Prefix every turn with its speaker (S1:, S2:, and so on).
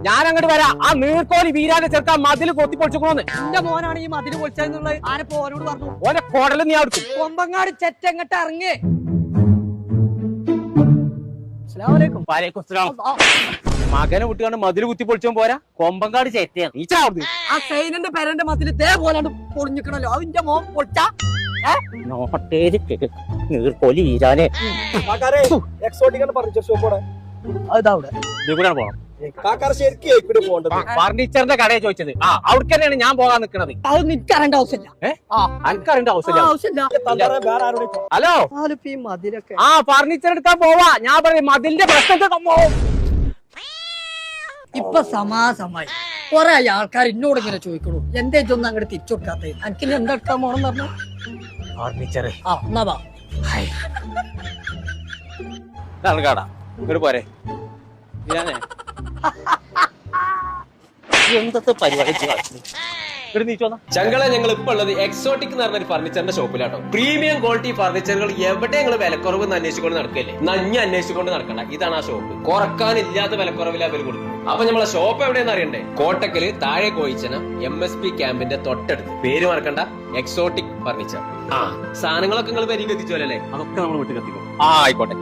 S1: ഞാൻ അങ്ങോട്ട് വരാം. ആ നീർക്കോലി വീരാനെ ചേർക്കാൻ മതില് കൊത്തി പൊളിച്ചോന്ന്.
S2: എന്റെ മോനാണ് ഈ മതില് പൊളിച്ചെന്നുള്ളത് ആരപ്പോ ഓനോട് പറഞ്ഞു.
S1: ഓനെ കൊടല് നീ അടുക്കും.
S2: കൊമ്പങ്ങാട് ചെറ്റങ്ങട്ട് ഇറങ്ങി. അസ്സലാമു അലൈക്കും.
S1: മകനെ വിട്ടുകൊണ്ട് മതില് കുത്തി പൊളിച്ചോ പോരാ. കൊമ്പങ്കാട് ചേറ്റയാണ് നീ ചാവുന്നത്.
S2: ആ സൈനന്റെ പെരന്റെ മതില് ഇതേപോലെയാണ് പൊളിഞ്ഞിക്കണല്ലോ. അതിന്റെ മോൻ പൊളിച്ച
S1: നീർക്കോലി വീരാനെ ഫർണിച്ചറിന്റെ കടയെ ചോദിച്ചത്. അവിടെ തന്നെയാണ് ഞാൻ പോകാൻ നിൽക്കുന്നത്.
S2: അത് നിൽക്കറിയേണ്ട ആവശ്യമില്ല.
S1: അനക്കറിയേണ്ട ആവശ്യമില്ല. ഹലോ,
S2: ഈ മതിലൊക്കെ
S1: ഫർണിച്ചർ എടുക്കാൻ പോവാ. ഞാൻ പറയും മതിലിന്റെ പ്രശ്നത്തെ
S2: ഇപ്പൊ സമാസമായി കൊറേ ആൾക്കാർ എന്നോട് ഇങ്ങനെ ചോദിക്കണു എന്തേ ഇതൊന്നും അങ്ങോട്ട് തിരിച്ചു കൊടുക്കാത്ത. എനിക്ക് എന്താ എടുക്കാൻ പോണെന്ന് പറഞ്ഞു.
S1: ഫർണിച്ചർ
S2: എന്നാ വാ.
S1: കാടാ ഇങ്ങോട്ട് പോരെ. എന്തത്തെ പരിപാടി
S3: ചങ്കള ഞങ്ങൾ ഇപ്പൊ ഉള്ളത് എക്സോട്ടിക് എന്ന് പറഞ്ഞ ഒരു ഫർണിച്ചറിന്റെ ഷോപ്പിലാട്ടോ. പ്രീമിയം ക്വാളിറ്റി ഫർണിച്ചറുകൾ എവിടെ ഞങ്ങൾ വിലക്കുറവ് അന്വേഷിച്ചുകൊണ്ട് നടക്കല്ലേ. നഞ്ഞ് അന്വേഷിച്ചുകൊണ്ട് നടക്കണ്ട. ഇതാണ് ആ ഷോപ്പ്. കുറക്കാനില്ലാത്ത വിലക്കുറവിൽ അവർ കൊടുക്കും. അപ്പൊ നമ്മളെ ഷോപ്പ് എവിടെയെന്ന് അറിയണ്ടേ? കോട്ടക്കല് താഴെ കോയിച്ചന MSP ക്യാമ്പിന്റെ തൊട്ടടുത്ത്. പേര് മറക്കണ്ട, എക്സോട്ടിക് ഫർണിച്ചർ. സാധനങ്ങളൊക്കെ നിങ്ങൾ പരിഗണിച്ചോലല്ലേ?
S1: അതൊക്കെ നമ്മൾ വീട്ടിൽ എത്തിക്കും. ആയിക്കോട്ടെ.